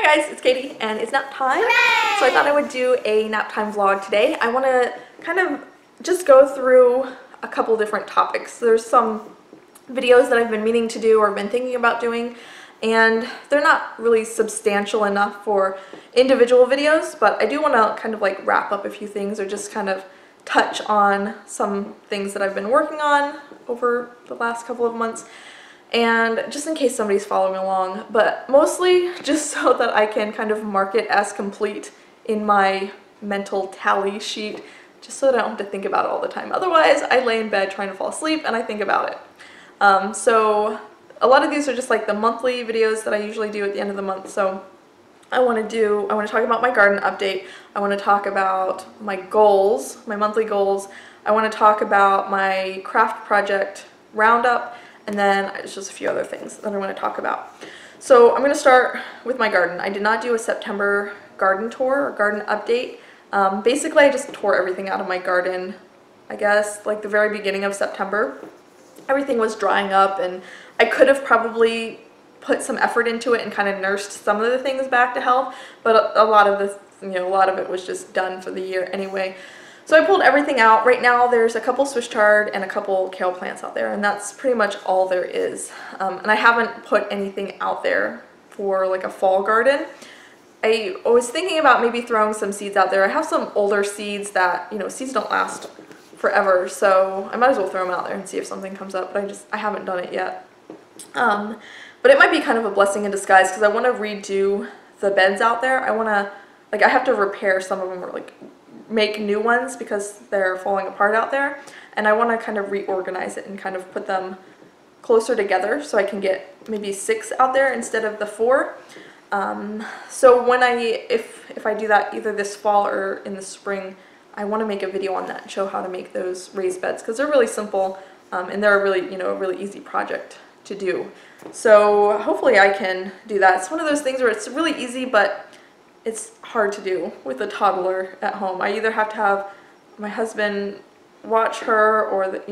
Hey guys, it's Katie and it's nap time. So I thought I would do a nap time vlog today. I want to kind of just go through a couple different topics. There's some videos that I've been meaning to do or been thinking about doing, and they're not really substantial enough for individual videos, but I do want to kind of like wrap up a few things or just kind of touch on some things that I've been working on over the last couple of months. And just in case somebody's following along, but mostly just so that I can kind of mark it as complete in my mental tally sheet, just so that I don't have to think about it all the time. Otherwise, I lay in bed trying to fall asleep and I think about it. So a lot of these are just like the monthly videos that I usually do at the end of the month. So I want to talk about my garden update. I want to talk about my goals, my monthly goals. I want to talk about my craft project roundup. And then it's just a few other things that I want to talk about. So I'm going to start with my garden. I did not do a September garden tour or garden update. Basically, I just tore everything out of my garden, I guess, like the very beginning of September. Everything was drying up and I could have probably put some effort into it and kind of nursed some of the things back to health, but a lot of it was just done for the year anyway. So I pulled everything out. Right now there's a couple Swiss chard and a couple kale plants out there, and that's pretty much all there is. And I haven't put anything out there for like a fall garden. I was thinking about maybe throwing some seeds out there. I have some older seeds that, seeds don't last forever, so I might as well throw them out there and see if something comes up, but I haven't done it yet. But it might be kind of a blessing in disguise because I want to redo the beds out there. I have to repair some of them or like make new ones because they're falling apart out there, and I want to kind of reorganize it and kind of put them closer together so I can get maybe 6 out there instead of the 4. So if I do that either this fall or in the spring, I want to make a video on that and show how to make those raised beds because they're really simple, and they're a really easy project to do. So hopefully I can do that. It's one of those things where it's really easy, but it's hard to do with a toddler at home. I either have to have my husband watch her or, it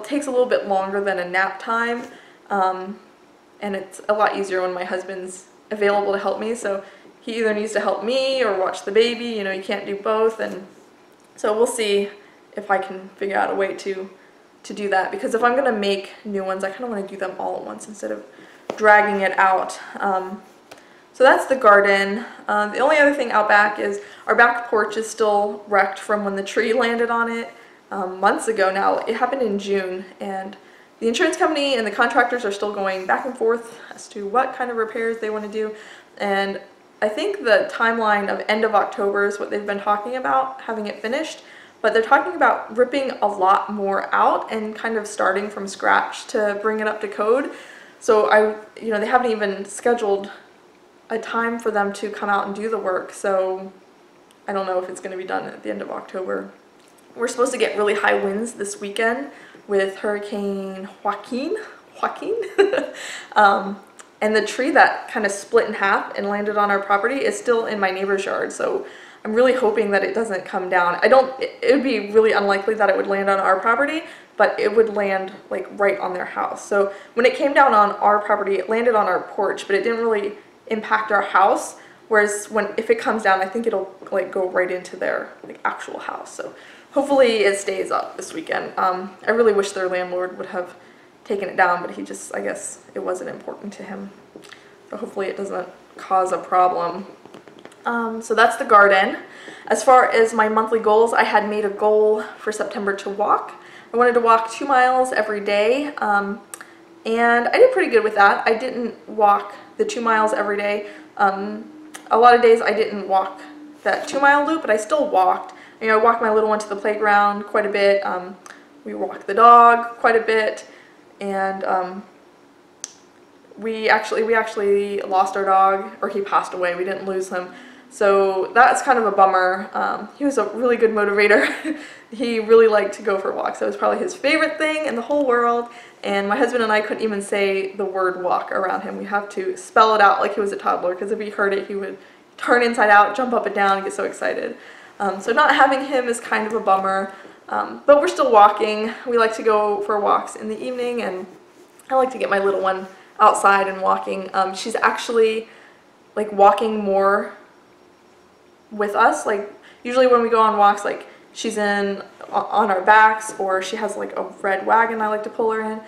takes a little bit longer than a nap time, and it's a lot easier when my husband's available to help me. So he either needs to help me or watch the baby, you can't do both, and so we'll see if I can figure out a way to do that, because if I'm going to make new ones, I kind of want to do them all at once instead of dragging it out. So that's the garden. The only other thing out back is our back porch is still wrecked from when the tree landed on it months ago now. It happened in June, and the insurance company and the contractors are still going back and forth as to what kind of repairs they want to do. And I think the timeline of end of October is what they've been talking about, having it finished. But they're talking about ripping a lot more out and kind of starting from scratch to bring it up to code. So they haven't even scheduled a time for them to come out and do the work, so I don't know if it's going to be done at the end of October. We're supposed to get really high winds this weekend with Hurricane Joaquin. And the tree that kind of split in half and landed on our property is still in my neighbor's yard, so I'm really hoping that it doesn't come down. It would be really unlikely that it would land on our property, but it would land like right on their house. So when it came down on our property, it landed on our porch, but it didn't really impact our house, whereas if it comes down, I think it'll like go right into their actual house. So hopefully it stays up this weekend. I really wish their landlord would have taken it down, but I guess it wasn't important to him. So hopefully it doesn't cause a problem. So that's the garden. As far as my monthly goals, I had made a goal for September to walk. I wanted to walk 2 miles every day, and I did pretty good with that. I didn't walk the 2 miles every day. A lot of days I didn't walk that 2-mile loop, but I still walked. I walked my little one to the playground quite a bit. We walked the dog quite a bit, and we actually lost our dog, or he passed away. We didn't lose him. So that's kind of a bummer. He was a really good motivator. He really liked to go for walks. That was probably his favorite thing in the whole world. And my husband and I couldn't even say the word walk around him. We have to spell it out like he was a toddler, because if he heard it, he would turn inside out, jump up and down, and get so excited. So not having him is kind of a bummer. But we're still walking. We like to go for walks in the evening, and I like to get my little one outside and walking. She's actually like walking more with us. Like usually when we go on walks, like she's on our backs, or she has like a red wagon I like to pull her in.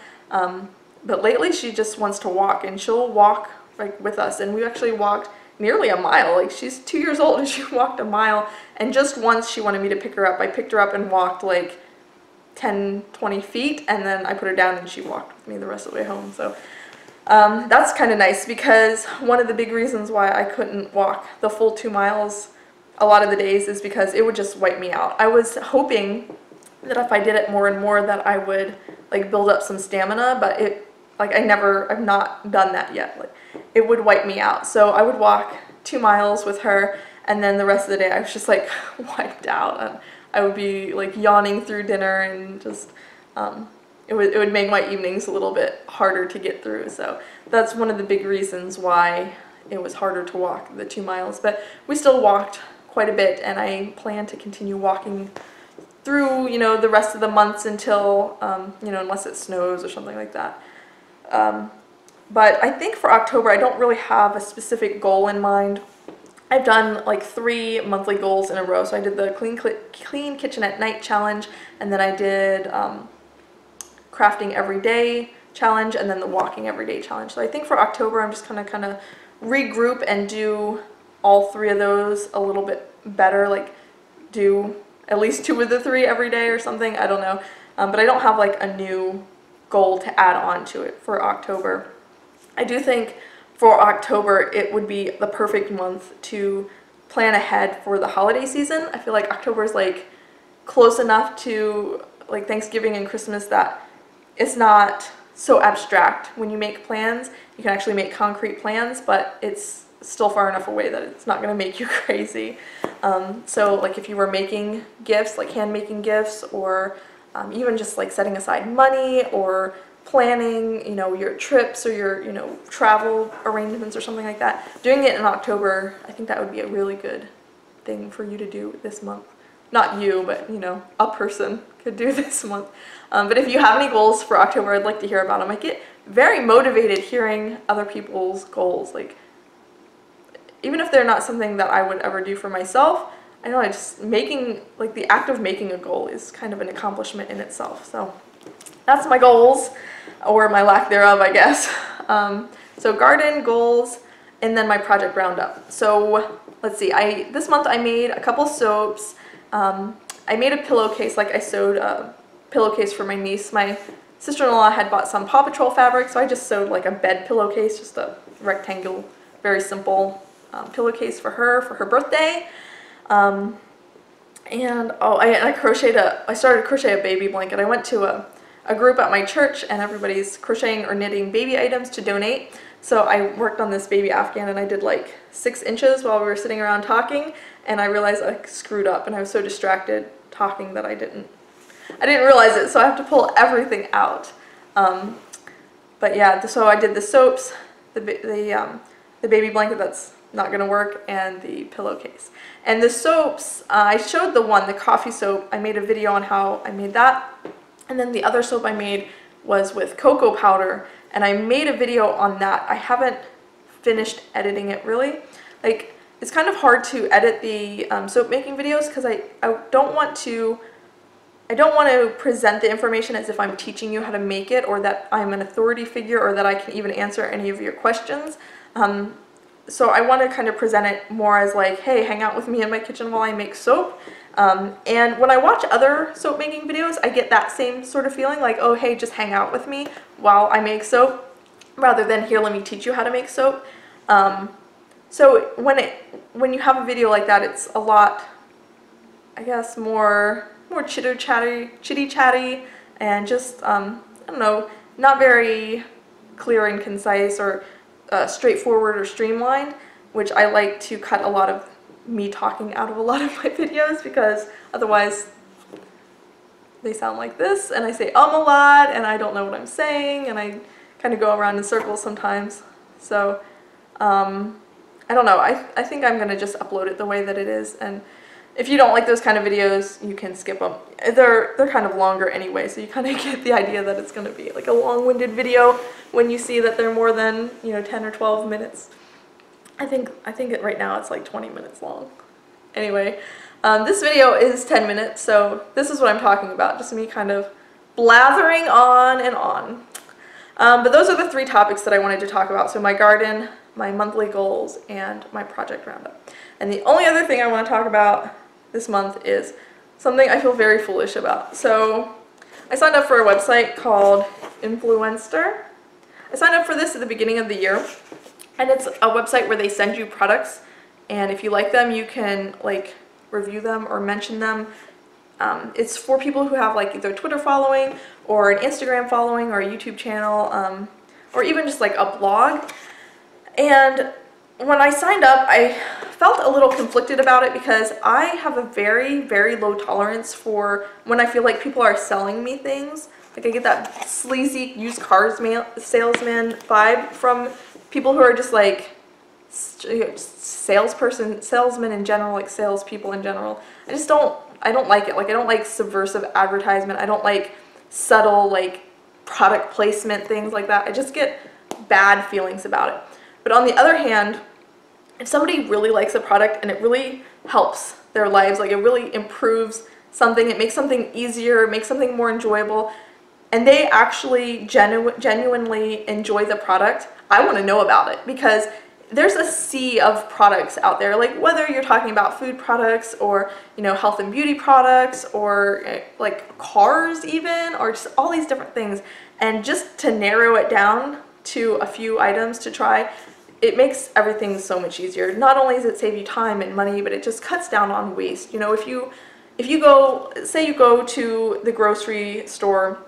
But lately she just wants to walk, and she'll walk like with us. And we actually walked nearly a mile. Like she's 2 years old and she walked a mile. And just once she wanted me to pick her up. I picked her up and walked like 10-20 feet, and then I put her down and she walked with me the rest of the way home. So that's kind of nice, because one of the big reasons why I couldn't walk the full 2 miles a lot of the days is because it would just wipe me out. I was hoping that if I did it more and more that I would like build up some stamina, but I've not done that yet. Like it would wipe me out. So I would walk 2 miles with her, and then the rest of the day I was just like wiped out, and I would be like yawning through dinner, and just it would make my evenings a little bit harder to get through. So that's one of the big reasons why it was harder to walk the 2 miles. But we still walked quite a bit, and I plan to continue walking through, you know, the rest of the months until, you know, unless it snows or something like that. But I think for October, I don't really have a specific goal in mind. I've done like 3 monthly goals in a row. So I did the clean kitchen at night challenge, and then I did crafting every day challenge, and then the walking every day challenge. So I think for October, I'm just gonna kind of regroup and do all 3 of those a little bit better, like do at least 2 of the 3 every day or something. I don't know. But I don't have like a new goal to add on to it for October. I do think for October it would be the perfect month to plan ahead for the holiday season. I feel like October is like close enough to like Thanksgiving and Christmas that it's not so abstract. When you make plans, you can actually make concrete plans, but it's still far enough away that it's not going to make you crazy. So like if you were making gifts, like hand making gifts, or even just like setting aside money, or planning, you know, your trips or your, you know, travel arrangements or something like that, doing it in October, I think that would be a really good thing for you to do this month. Not you, but, you know, a person could do this month. But if you have any goals for October, I'd like to hear about them. I get very motivated hearing other people's goals. Like, even if they're not something that I would ever do for myself, I know just making, like the act of making a goal is kind of an accomplishment in itself. So that's my goals, or my lack thereof, I guess. So garden goals, and then my project roundup. So let's see, this month I made a couple soaps. I made a pillowcase, like I sewed a pillowcase for my niece. My sister-in-law had bought some Paw Patrol fabric, so I just sewed like a bed pillowcase, just a rectangle, very simple pillowcase for her birthday. And oh, I started to crochet a baby blanket. I went to a group at my church, and everybody's crocheting or knitting baby items to donate. So I worked on this baby Afghan, and I did like 6 inches while we were sitting around talking, and I realized I screwed up, and I was so distracted talking that I didn't realize it, so I have to pull everything out. But yeah, so I did the soaps, the baby blanket that's not gonna work, and the pillowcase. And the soaps, I showed the coffee soap. I made a video on how I made that. And then the other soap I made was with cocoa powder, and I made a video on that. I haven't finished editing it really. Like, it's kind of hard to edit the soap making videos, because I don't want to present the information as if I'm teaching you how to make it, or that I'm an authority figure, or that I can even answer any of your questions. So I want to kind of present it more as like, hey, hang out with me in my kitchen while I make soap. And when I watch other soap making videos, I get that same sort of feeling, like, oh, hey, just hang out with me while I make soap, rather than here, let me teach you how to make soap. So when you have a video like that, it's a lot, I guess, more chitty-chatty, and just, I don't know, not very clear and concise, or straightforward or streamlined, which I like to cut a lot of me talking out of a lot of my videos, because otherwise they sound like this, and I say a lot, and I don't know what I'm saying, and I kind of go around in circles sometimes. So I don't know, I think I'm gonna just upload it the way that it is, and if you don't like those kind of videos, you can skip them. They're kind of longer anyway, so you kind of get the idea that it's going to be like a long-winded video when you see that they're more than, you know, 10 or 12 minutes. I think right now it's like 20 minutes long. Anyway, this video is 10 minutes, so this is what I'm talking about, just me kind of blathering on and on. But those are the 3 topics that I wanted to talk about. So my garden, my monthly goals, and my project roundup. And the only other thing I want to talk about this month is something I feel very foolish about. So I signed up for a website called Influencer. I signed up for this at the beginning of the year, and it's a website where they send you products, and if you like them, you can like review them or mention them. It's for people who have like either Twitter following or an Instagram following or a YouTube channel, or even just like a blog. And when I signed up, I felt a little conflicted about it because I have a very, very low tolerance for when I feel like people are selling me things. Like I get that sleazy used cars salesman vibe from people who are just like salesmen in general, like salespeople in general. I don't like it. Like I don't like subversive advertisement. I don't like subtle like product placement, things like that. I just get bad feelings about it. But on the other hand, if somebody really likes a product and it really helps their lives, like it really improves something, it makes something easier, it makes something more enjoyable, and they actually genuinely enjoy the product, I want to know about it, because there's a sea of products out there, like whether you're talking about food products or, you know, health and beauty products or like cars even, or just all these different things. And just to narrow it down to a few items to try, it makes everything so much easier. Not only does it save you time and money, but it just cuts down on waste. You know, if you go, say you go to the grocery store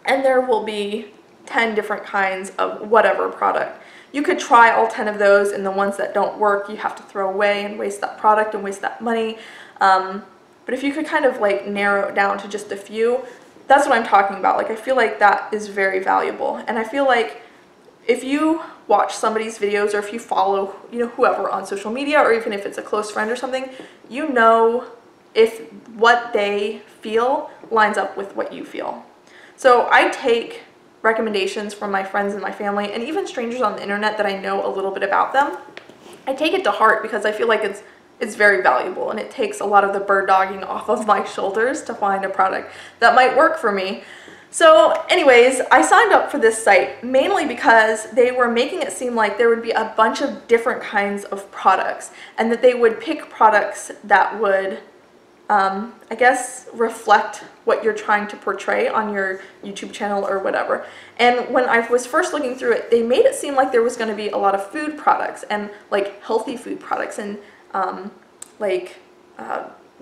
and there will be 10 different kinds of whatever product. You could try all 10 of those, and the ones that don't work you have to throw away and waste that product and waste that money. But if you could kind of like narrow it down to just a few, that's what I'm talking about. Like I feel like that is very valuable. And I feel like if you watch somebody's videos or if you follow, you know, whoever on social media, or even if it's a close friend or something, you know if what they feel lines up with what you feel. So I take recommendations from my friends and my family and even strangers on the internet that I know a little bit about them. I take it to heart because I feel like it's very valuable, and it takes a lot of the bird dogging off of my shoulders to find a product that might work for me. So anyways, I signed up for this site mainly because they were making it seem like there would be a bunch of different kinds of products, and that they would pick products that would I guess reflect what you're trying to portray on your YouTube channel or whatever. And when I was first looking through it, they made it seem like there was going to be a lot of food products and like healthy food products and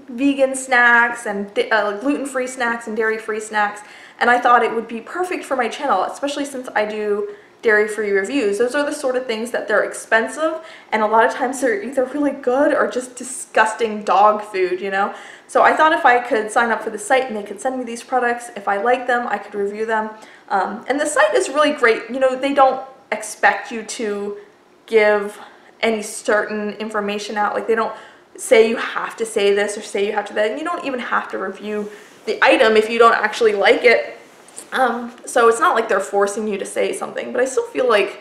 vegan snacks and gluten-free snacks and dairy-free snacks. And I thought it would be perfect for my channel, especially since I do dairy-free reviews. Those are the sort of things that they're expensive, and a lot of times they're either really good or just disgusting dog food, you know? So I thought if I could sign up for the site and they could send me these products, if I like them, I could review them. And the site is really great. You know, they don't expect you to give any certain information out. Like they don't say you have to say this or say you have to that. And you don't even have to review the item if you don't actually like it. So it's not like they're forcing you to say something, but I still feel like,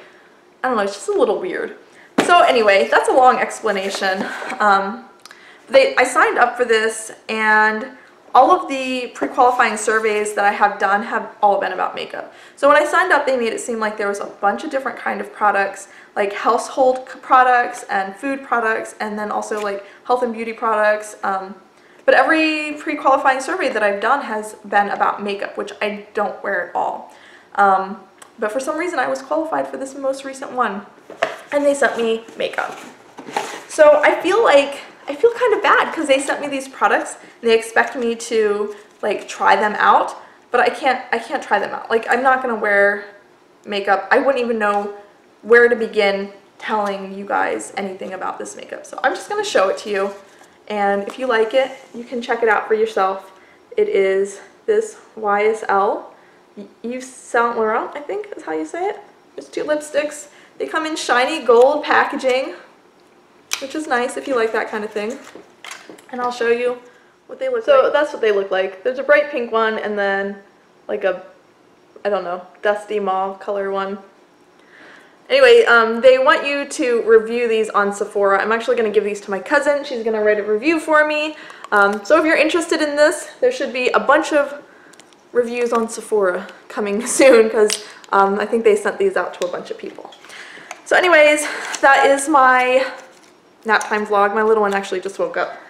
I don't know, it's just a little weird. So anyway, that's a long explanation. I signed up for this, and all of the pre-qualifying surveys that I have done have all been about makeup. So when I signed up, they made it seem like there was a bunch of different kind of products, like household products and food products, and then also like health and beauty products. But every pre-qualifying survey that I've done has been about makeup, which I don't wear at all. But for some reason I was qualified for this most recent one, and they sent me makeup. So I feel kind of bad because they sent me these products and they expect me to like try them out, but I can't try them out. Like I'm not gonna wear makeup. I wouldn't even know where to begin telling you guys anything about this makeup. So I'm just gonna show it to you. And if you like it, you can check it out for yourself. It is this YSL Yves Saint Laurent, I think is how you say it. There's 2 lipsticks. They come in shiny gold packaging, which is nice if you like that kind of thing. And I'll show you what they look like. So that's what they look like. There's a bright pink one and then like a, I don't know, dusty mauve color one. Anyway, they want you to review these on Sephora. I'm actually going to give these to my cousin. She's going to write a review for me. So if you're interested in this, there should be a bunch of reviews on Sephora coming soon because I think they sent these out to a bunch of people. So anyways, that is my nap time vlog. My little one actually just woke up.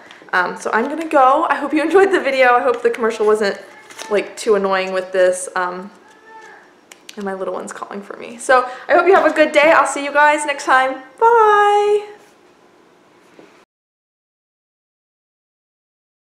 So I'm going to go. I hope you enjoyed the video. I hope the commercial wasn't like too annoying with this. And my little one's calling for me. So I hope you have a good day. I'll see you guys next time. Bye!